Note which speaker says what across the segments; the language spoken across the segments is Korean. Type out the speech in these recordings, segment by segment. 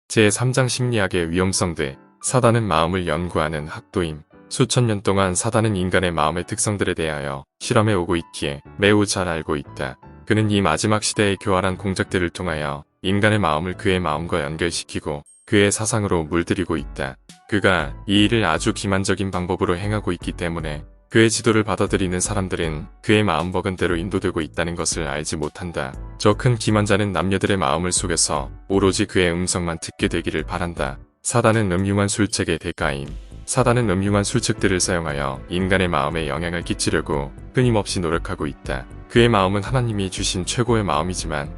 Speaker 1: 제3장 심리학의 위험성 대 사단은 마음을 연구하는 학도임. 수천 년 동안 사단은 인간의 마음의 특성들에 대하여 실험해 오고 있기에 매우 잘 알고 있다. 그는 이 마지막 시대의 교활한 공작들을 통하여 인간의 마음을 그의 마음과 연결시키고 그의 사상으로 물들이고 있다. 그가 이 일을 아주 기만적인 방법으로 행하고 있기 때문에 그의 지도를 받아들이는 사람들은 그의 마음먹은 대로 인도되고 있다는 것을 알지 못한다. 저 큰 기만자는 남녀들의 마음을 속여서 오로지 그의 음성만 듣게 되기를 바란다. 사단은 음흉한 술책의 대가임. 사단은 음흉한 술책들을 사용하여 인간의 마음에 영향을 끼치려고 끊임없이 노력하고 있다. 그의 마음은 하나님이 주신 최고의 마음이지만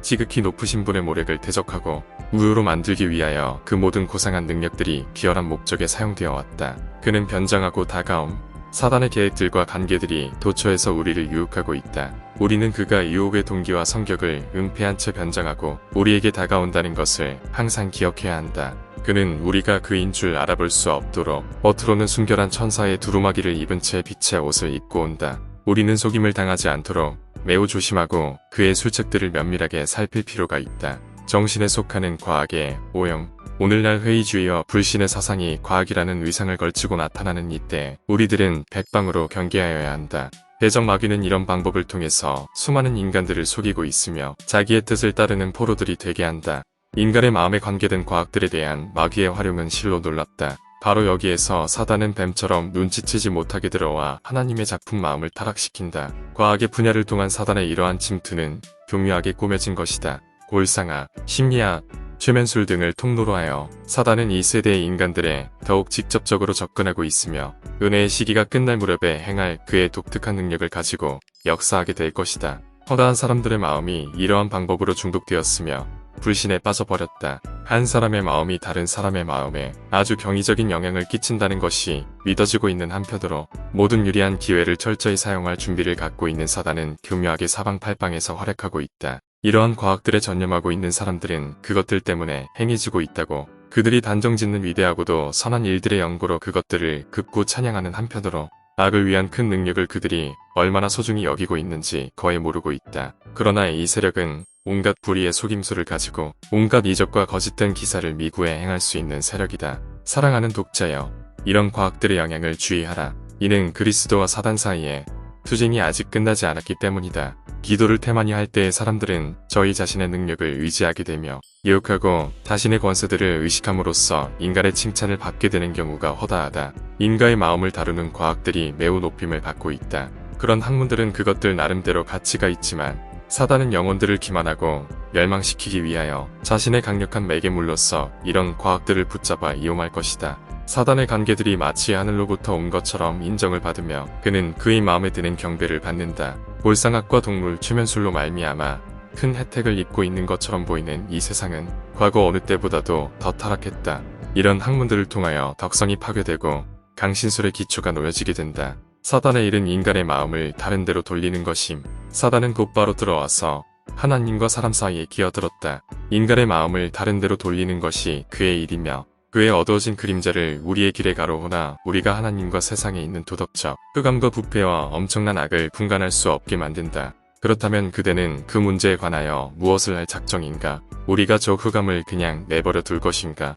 Speaker 1: 지극히 높으신 분의 모략을 대적하고 우유로 만들기 위하여 그 모든 고상한 능력들이 비열한 목적에 사용되어 왔다. 그는 변장하고 다가옴, 사단의 계획들과 관계들이 도처에서 우리를 유혹하고 있다. 우리는 그가 유혹의 동기와 성격을 은폐한 채 변장하고 우리에게 다가온다는 것을 항상 기억해야 한다. 그는 우리가 그인 줄 알아볼 수 없도록 겉으로는 순결한 천사의 두루마기를 입은 채 빛의 옷을 입고 온다. 우리는 속임을 당하지 않도록 매우 조심하고 그의 술책들을 면밀하게 살필 필요가 있다. 정신에 속하는 과학의 오형. 오늘날 회의주의와 불신의 사상이 과학이라는 위상을 걸치고 나타나는 이때 우리들은 백방으로 경계하여야 한다. 대적 마귀는 이런 방법을 통해서 수많은 인간들을 속이고 있으며 자기의 뜻을 따르는 포로들이 되게 한다. 인간의 마음에 관계된 과학들에 대한 마귀의 활용은 실로 놀랍다. 바로 여기에서 사단은 뱀처럼 눈치채지 못하게 들어와 하나님의 작품 마음을 타락시킨다. 과학의 분야를 통한 사단의 이러한 침투는 교묘하게 꾸며진 것이다. 골상학, 심리학, 최면술 등을 통로로 하여 사단은 이 세대의 인간들에 더욱 직접적으로 접근하고 있으며 은혜의 시기가 끝날 무렵에 행할 그의 독특한 능력을 가지고 역사하게 될 것이다. 허다한 사람들의 마음이 이러한 방법으로 중독되었으며 불신에 빠져버렸다. 한 사람의 마음이 다른 사람의 마음에 아주 경이적인 영향을 끼친다는 것이 믿어지고 있는 한편으로 모든 유리한 기회를 철저히 사용할 준비를 갖고 있는 사단은 교묘하게 사방팔방에서 활약하고 있다. 이러한 과학들에 전념하고 있는 사람들은 그것들 때문에 행해지고 있다고 그들이 단정짓는 위대하고도 선한 일들의 연고로 그것들을 급고 찬양하는 한편으로 악을 위한 큰 능력을 그들이 얼마나 소중히 여기고 있는지 거의 모르고 있다. 그러나 이 세력은 온갖 불의의 속임수를 가지고 온갖 이적과 거짓된 기사를 미구에 행할 수 있는 세력이다. 사랑하는 독자여, 이런 과학들의 영향을 주의하라. 이는 그리스도와 사단 사이에 투쟁이 아직 끝나지 않았기 때문이다. 기도를 태만히 할 때의 사람들은 저희 자신의 능력을 의지하게 되며 유혹하고 자신의 권세들을 의식함으로써 인간의 칭찬을 받게 되는 경우가 허다하다. 인간의 마음을 다루는 과학들이 매우 높임을 받고 있다. 그런 학문들은 그것들 나름대로 가치가 있지만 사단은 영혼들을 기만하고 멸망시키기 위하여 자신의 강력한 매개물로서 이런 과학들을 붙잡아 이용할 것이다. 사단의 관계들이 마치 하늘로부터 온 것처럼 인정을 받으며 그는 그의 마음에 드는 경배를 받는다. 볼상학과 동물, 최면술로 말미암아 큰 혜택을 입고 있는 것처럼 보이는 이 세상은 과거 어느 때보다도 더 타락했다. 이런 학문들을 통하여 덕성이 파괴되고 강신술의 기초가 놓여지게 된다. 사단의 일은 인간의 마음을 다른 데로 돌리는 것임. 사단은 곧바로 들어와서 하나님과 사람 사이에 끼어들었다. 인간의 마음을 다른 데로 돌리는 것이 그의 일이며 그의 어두워진 그림자를 우리의 길에 가로우나 우리가 하나님과 세상에 있는 도덕적 흑암과 부패와 엄청난 악을 분간할 수 없게 만든다. 그렇다면 그대는 그 문제에 관하여 무엇을 할 작정인가? 우리가 저 흑암을 그냥 내버려 둘 것인가?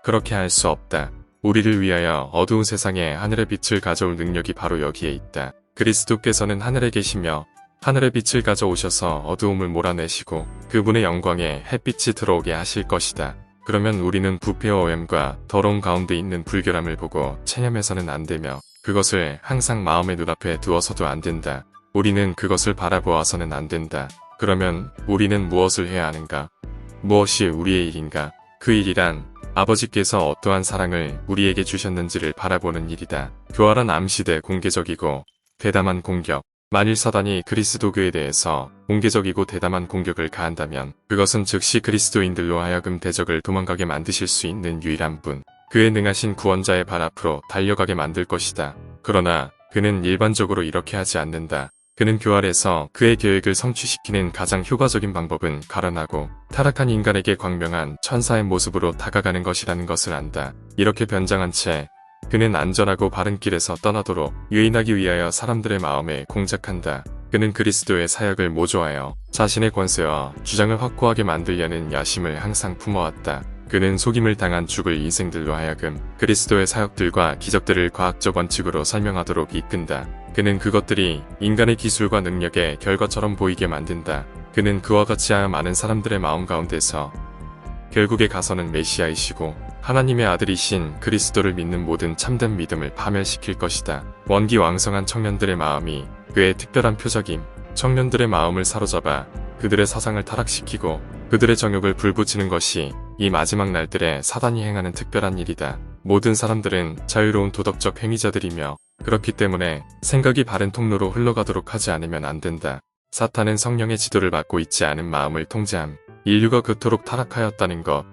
Speaker 1: 그렇게 할 수 없다. 우리를 위하여 어두운 세상에 하늘의 빛을 가져올 능력이 바로 여기에 있다. 그리스도께서는 하늘에 계시며 하늘의 빛을 가져오셔서 어두움을 몰아내시고 그분의 영광에 햇빛이 들어오게 하실 것이다. 그러면 우리는 부패와 오염과 더러운 가운데 있는 불결함을 보고 체념해서는 안 되며 그것을 항상 마음의 눈앞에 두어서도 안 된다. 우리는 그것을 바라보아서는 안 된다. 그러면 우리는 무엇을 해야 하는가? 무엇이 우리의 일인가? 그 일이란 아버지께서 어떠한 사랑을 우리에게 주셨는지를 바라보는 일이다. 교활한 암시대 공개적이고 대담한 공격. 만일 사단이 그리스도교에 대해서 공개적이고 대담한 공격을 가한다면 그것은 즉시 그리스도인들로 하여금 대적을 도망가게 만드실 수 있는 유일한 분, 그의 능하신 구원자의 발 앞으로 달려가게 만들 것이다. 그러나 그는 일반적으로 이렇게 하지 않는다. 그는 교활해서 그의 계획을 성취시키는 가장 효과적인 방법은 가련하고 타락한 인간에게 광명한 천사의 모습으로 다가가는 것이라는 것을 안다. 이렇게 변장한 채 그는 안전하고 바른 길에서 떠나도록 유인하기 위하여 사람들의 마음에 공작한다. 그는 그리스도의 사역을 모조하여 자신의 권세와 주장을 확고하게 만들려는 야심을 항상 품어왔다. 그는 속임을 당한 죽을 인생들로 하여금 그리스도의 사역들과 기적들을 과학적 원칙으로 설명하도록 이끈다. 그는 그것들이 인간의 기술과 능력의 결과처럼 보이게 만든다. 그는 그와 같이 하여 많은 사람들의 마음 가운데서 결국에 가서는 메시아이시고 하나님의 아들이신 그리스도를 믿는 모든 참된 믿음을 파멸시킬 것이다. 원기왕성한 청년들의 마음이 그의 특별한 표적임, 청년들의 마음을 사로잡아 그들의 사상을 타락시키고 그들의 정욕을 불붙이는 것이 이 마지막 날들에 사단이 행하는 특별한 일이다. 모든 사람들은 자유로운 도덕적 행위자들이며 그렇기 때문에 생각이 바른 통로로 흘러가도록 하지 않으면 안 된다. 사탄은 성령의 지도를 받고 있지 않은 마음을 통제함, 인류가 그토록 타락하였다는 것,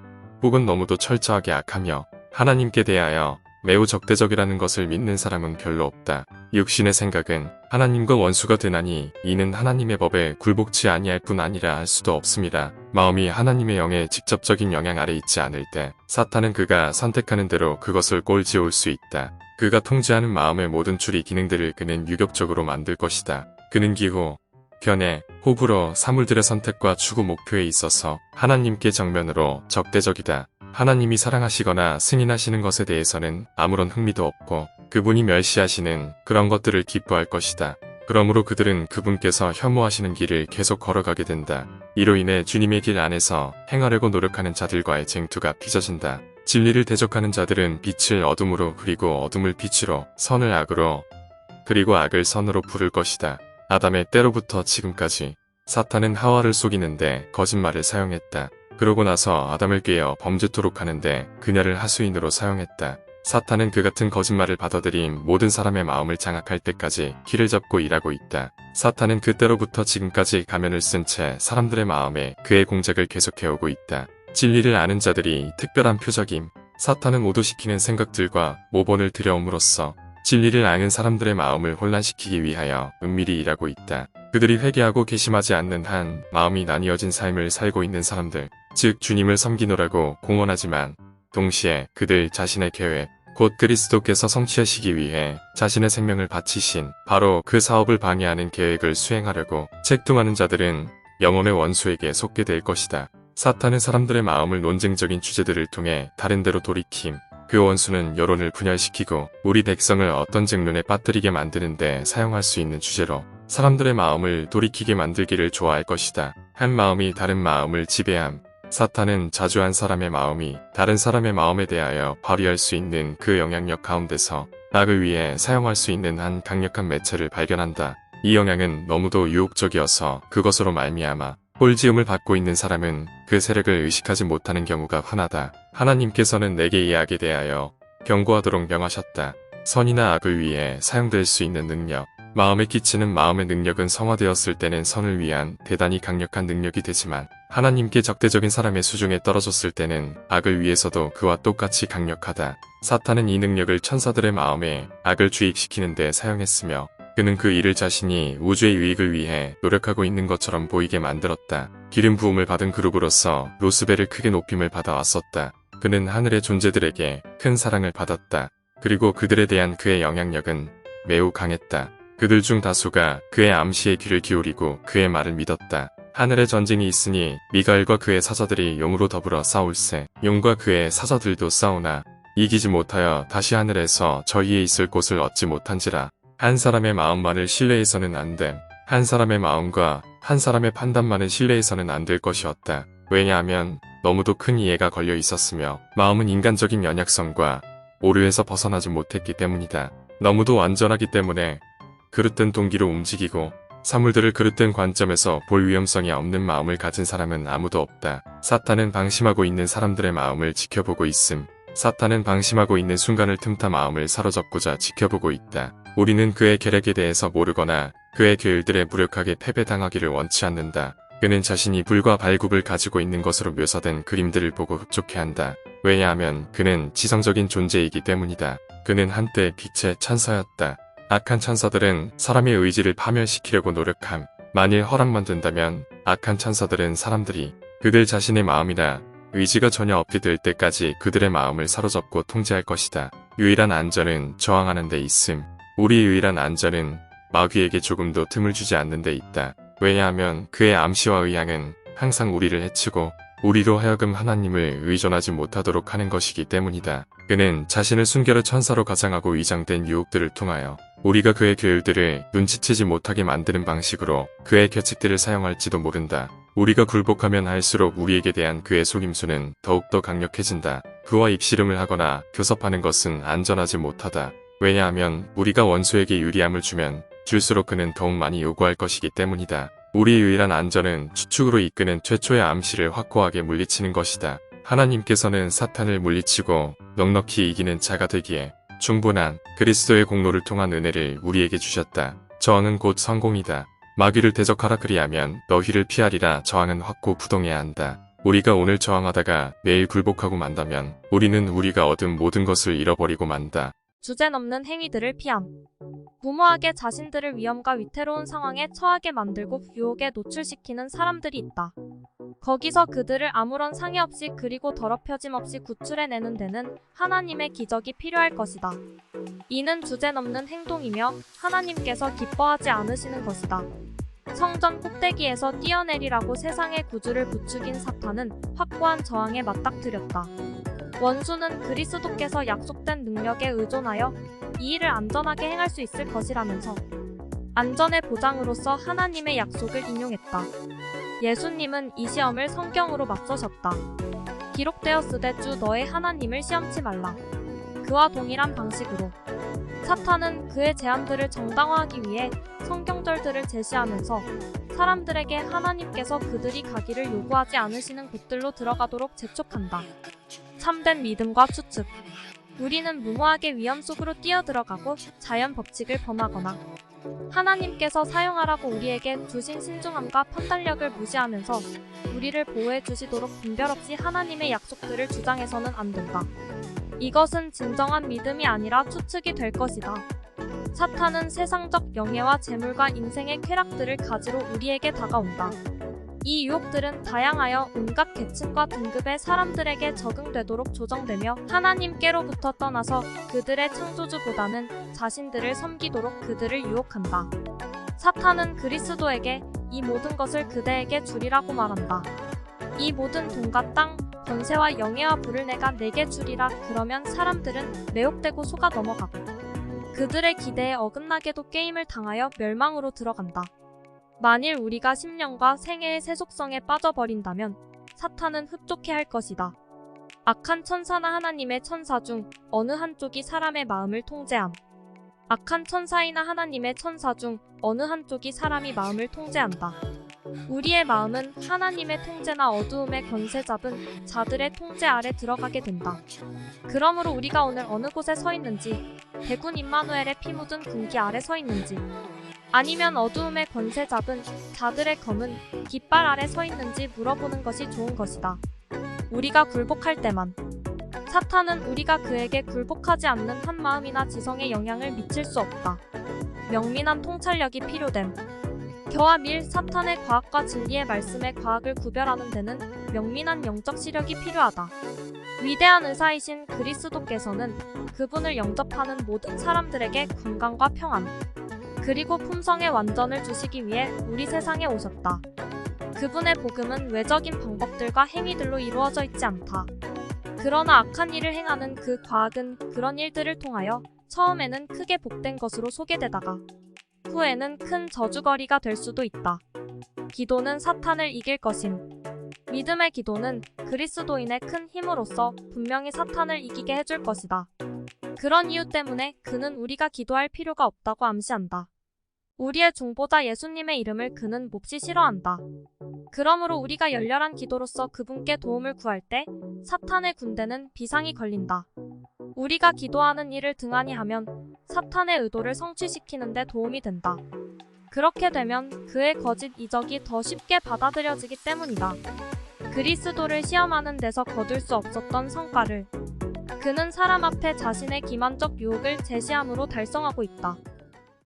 Speaker 1: 혹은 너무도 철저하게 악하며 하나님께 대하여 매우 적대적이라는 것을 믿는 사람은 별로 없다. 육신의 생각은 하나님과 원수가 되나니 이는 하나님의 법에 굴복치 아니할 뿐 아니라 할 수도 없습니다. 마음이 하나님의 영의 직접적인 영향 아래 있지 않을 때 사탄은 그가 선택하는 대로 그것을 꼴지어올 수 있다. 그가 통제하는 마음의 모든 추리 기능들을 그는 유격적으로 만들 것이다. 그는 기호, 견해, 호불호, 사물들의 선택과 추구 목표에 있어서 하나님께 정면으로 적대적이다. 하나님이 사랑하시거나 승인하시는 것에 대해서는 아무런 흥미도 없고 그분이 멸시하시는 그런 것들을 기뻐할 것이다. 그러므로 그들은 그분께서 혐오하시는 길을 계속 걸어가게 된다. 이로 인해 주님의 길 안에서 행하려고 노력하는 자들과의 쟁투가 빚어진다. 진리를 대적하는 자들은 빛을 어둠으로 그리고 어둠을 빛으로 선을 악으로 그리고 악을 선으로 부를 것이다. 아담의 때로부터 지금까지 사탄은 하와를 속이는데 거짓말을 사용했다. 그러고 나서 아담을 꾀어 범죄토록 하는데 그녀를 하수인으로 사용했다. 사탄은 그 같은 거짓말을 받아들인 모든 사람의 마음을 장악할 때까지 길을 잡고 일하고 있다. 사탄은 그때로부터 지금까지 가면을 쓴 채 사람들의 마음에 그의 공작을 계속해오고 있다. 진리를 아는 자들이 특별한 표적임, 사탄은 오도시키는 생각들과 모본을 들여옴으로써 진리를 아는 사람들의 마음을 혼란시키기 위하여 은밀히 일하고 있다. 그들이 회개하고 개심하지 않는 한 마음이 나뉘어진 삶을 살고 있는 사람들, 즉 주님을 섬기노라고 공언하지만 동시에 그들 자신의 계획, 곧 그리스도께서 성취하시기 위해 자신의 생명을 바치신 바로 그 사업을 방해하는 계획을 수행하려고 책동하는 자들은 영혼의 원수에게 속게 될 것이다. 사탄은 사람들의 마음을 논쟁적인 주제들을 통해 다른 데로 돌이킴, 그 원수는 여론을 분열시키고 우리 백성을 어떤 쟁론에 빠뜨리게 만드는데 사용할 수 있는 주제로 사람들의 마음을 돌이키게 만들기를 좋아할 것이다. 한 마음이 다른 마음을 지배함. 사탄은 자주 한 사람의 마음이 다른 사람의 마음에 대하여 발휘할 수 있는 그 영향력 가운데서 악을 위해 사용할 수 있는 한 강력한 매체를 발견한다. 이 영향은 너무도 유혹적이어서 그것으로 말미암아 꼴지음을 받고 있는 사람은 그 세력을 의식하지 못하는 경우가 흔하다. 하나님께서는 내게 이 악에 대하여 경고하도록 명하셨다. 선이나 악을 위해 사용될 수 있는 능력, 마음에 끼치는 마음의 능력은 성화되었을 때는 선을 위한 대단히 강력한 능력이 되지만 하나님께 적대적인 사람의 수중에 떨어졌을 때는 악을 위해서도 그와 똑같이 강력하다. 사탄은 이 능력을 천사들의 마음에 악을 주입시키는 데 사용했으며 그는 그 일을 자신이 우주의 유익을 위해 노력하고 있는 것처럼 보이게 만들었다. 기름 부음을 받은 그룹으로서 루스벨을 크게 높임을 받아왔었다. 그는 하늘의 존재들에게 큰 사랑을 받았다. 그리고 그들에 대한 그의 영향력은 매우 강했다. 그들 중 다수가 그의 암시에 귀를 기울이고 그의 말을 믿었다. 하늘에 전쟁이 있으니 미가엘과 그의 사자들이 용으로 더불어 싸울세. 용과 그의 사자들도 싸우나 이기지 못하여 다시 하늘에서 저희에 있을 곳을 얻지 못한지라. 한 사람의 마음만을 신뢰해서는 안 됨. 한 사람의 마음과 한 사람의 판단만을 신뢰해서는 안 될 것이었다. 왜냐하면 너무도 큰 이해가 걸려 있었으며 마음은 인간적인 연약성과 오류에서 벗어나지 못했기 때문이다. 너무도 완전하기 때문에 그릇된 동기로 움직이고 사물들을 그릇된 관점에서 볼 위험성이 없는 마음을 가진 사람은 아무도 없다. 사탄은 방심하고 있는 사람들의 마음을 지켜보고 있음. 사탄은 방심하고 있는 순간을 틈타 마음을 사로잡고자 지켜보고 있다. 우리는 그의 계략에 대해서 모르거나 그의 계율들에 무력하게 패배당하기를 원치 않는다. 그는 자신이 불과 발굽을 가지고 있는 것으로 묘사된 그림들을 보고 흡족해한다. 왜냐하면 그는 지성적인 존재이기 때문이다. 그는 한때 빛의 천사였다. 악한 천사들은 사람의 의지를 파멸시키려고 노력함. 만일 허락만 된다면 악한 천사들은 사람들이 그들 자신의 마음이나 의지가 전혀 없게 될 때까지 그들의 마음을 사로잡고 통제할 것이다. 유일한 안전은 저항하는 데 있음. 우리의 유일한 안전은 마귀에게 조금도 틈을 주지 않는 데 있다. 왜냐하면 그의 암시와 의향은 항상 우리를 해치고 우리로 하여금 하나님을 의존하지 못하도록 하는 것이기 때문이다. 그는 자신을 순결의 천사로 가장하고 위장된 유혹들을 통하여 우리가 그의 계율들을 눈치채지 못하게 만드는 방식으로 그의 규칙들을 사용할지도 모른다. 우리가 굴복하면 할수록 우리에게 대한 그의 속임수는 더욱더 강력해진다. 그와 입씨름을 하거나 교섭하는 것은 안전하지 못하다. 왜냐하면 우리가 원수에게 유리함을 주면 줄수록 그는 더욱 많이 요구할 것이기 때문이다. 우리의 유일한 안전은 추측으로 이끄는 최초의 암시를 확고하게 물리치는 것이다. 하나님께서는 사탄을 물리치고 넉넉히 이기는 자가 되기에 충분한 그리스도의 공로를 통한 은혜를 우리에게 주셨다. 저항은 곧 성공이다. 마귀를 대적하라 그리하면 너희를 피하리라. 저항은 확고 부동해야 한다. 우리가 오늘 저항하다가 내일 굴복하고 만다면 우리는 우리가 얻은 모든 것을 잃어버리고 만다.
Speaker 2: 주제넘는 행위들을 피함. 무모하게 자신들을 위험과 위태로운 상황에 처하게 만들고 유혹에 노출시키는 사람들이 있다. 거기서 그들을 아무런 상해 없이 그리고 더럽혀짐 없이 구출해내는 데는 하나님의 기적이 필요할 것이다. 이는 주제넘는 행동이며 하나님께서 기뻐하지 않으시는 것이다. 성전 꼭대기에서 뛰어내리라고 세상의 구주를 부추긴 사탄은 확고한 저항에 맞닥뜨렸다. 원수는 그리스도께서 약속된 능력에 의존하여 이 일을 안전하게 행할 수 있을 것이라면서 안전의 보장으로서 하나님의 약속을 인용했다. 예수님은 이 시험을 성경으로 맞서셨다. 기록되었으되 주 너의 하나님을 시험치 말라. 그와 동일한 방식으로 사탄은 그의 제안들을 정당화하기 위해 성경절들을 제시하면서 사람들에게 하나님께서 그들이 가기를 요구하지 않으시는 곳들로 들어가도록 재촉한다. 참된 믿음과 추측. 우리는 무모하게 위험 속으로 뛰어들어가고 자연 법칙을 범하거나 하나님께서 사용하라고 우리에게 주신 신중함과 판단력을 무시하면서 우리를 보호해 주시도록 분별 없이 하나님의 약속들을 주장해서는 안 된다. 이것은 진정한 믿음이 아니라 추측이 될 것이다. 사탄은 세상적 영예와 재물과 인생의 쾌락들을 가지러 우리에게 다가온다. 이 유혹들은 다양하여 온갖 계층과 등급의 사람들에게 적응되도록 조정되며 하나님께로부터 떠나서 그들의 창조주보다는 자신들을 섬기도록 그들을 유혹한다. 사탄은 그리스도에게 이 모든 것을 그대에게 주리라고 말한다. 이 모든 돈과 땅, 권세와 영예와 부를 내가 내게 주리라. 그러면 사람들은 매혹되고 속아 넘어가고 그들의 기대에 어긋나게도 게임을 당하여 멸망으로 들어간다. 만일 우리가 심령과 생애의 세속성에 빠져버린다면 사탄은 흡족해할 것이다. 악한 천사나 하나님의 천사 중 어느 한쪽이 사람의 마음을 통제함. 악한 천사이나 하나님의 천사 중 어느 한쪽이 사람이 마음을 통제한다. 우리의 마음은 하나님의 통제나 어두움의 권세 잡은 자들의 통제 아래 들어가게 된다. 그러므로 우리가 오늘 어느 곳에 서 있는지, 대군 임마누엘의 피 묻은 군기 아래 서 있는지, 아니면 어두움의 권세 잡은 자들의 검은 깃발 아래 서 있는지 물어보는 것이 좋은 것이다. 우리가 굴복할 때만. 사탄은 우리가 그에게 굴복하지 않는 한 마음이나 지성에 영향을 미칠 수 없다. 명민한 통찰력이 필요됨. 겨와 밀 사탄의 과학과 진리의 말씀의 과학을 구별하는 데는 명민한 영적 시력이 필요하다. 위대한 의사이신 그리스도께서는 그분을 영접하는 모든 사람들에게 건강과 평안, 그리고 품성의 완전을 주시기 위해 우리 세상에 오셨다. 그분의 복음은 외적인 방법들과 행위들로 이루어져 있지 않다. 그러나 악한 일을 행하는 그 과학은 그런 일들을 통하여 처음에는 크게 복된 것으로 소개되다가 후에는 큰 저주거리가 될 수도 있다. 기도는 사탄을 이길 것임. 믿음의 기도는 그리스도인의 큰 힘으로써 분명히 사탄을 이기게 해줄 것이다. 그런 이유 때문에 그는 우리가 기도할 필요가 없다고 암시한다. 우리의 중보자 예수님의 이름을 그는 몹시 싫어한다. 그러므로 우리가 열렬한 기도로서 그분께 도움을 구할 때 사탄의 군대는 비상이 걸린다. 우리가 기도하는 일을 등한히 하면 사탄의 의도를 성취시키는 데 도움이 된다. 그렇게 되면 그의 거짓 이적이 더 쉽게 받아들여지기 때문이다. 그리스도를 시험하는 데서 거둘 수 없었던 성과를 그는 사람 앞에 자신의 기만적 유혹을 제시함으로 달성하고 있다.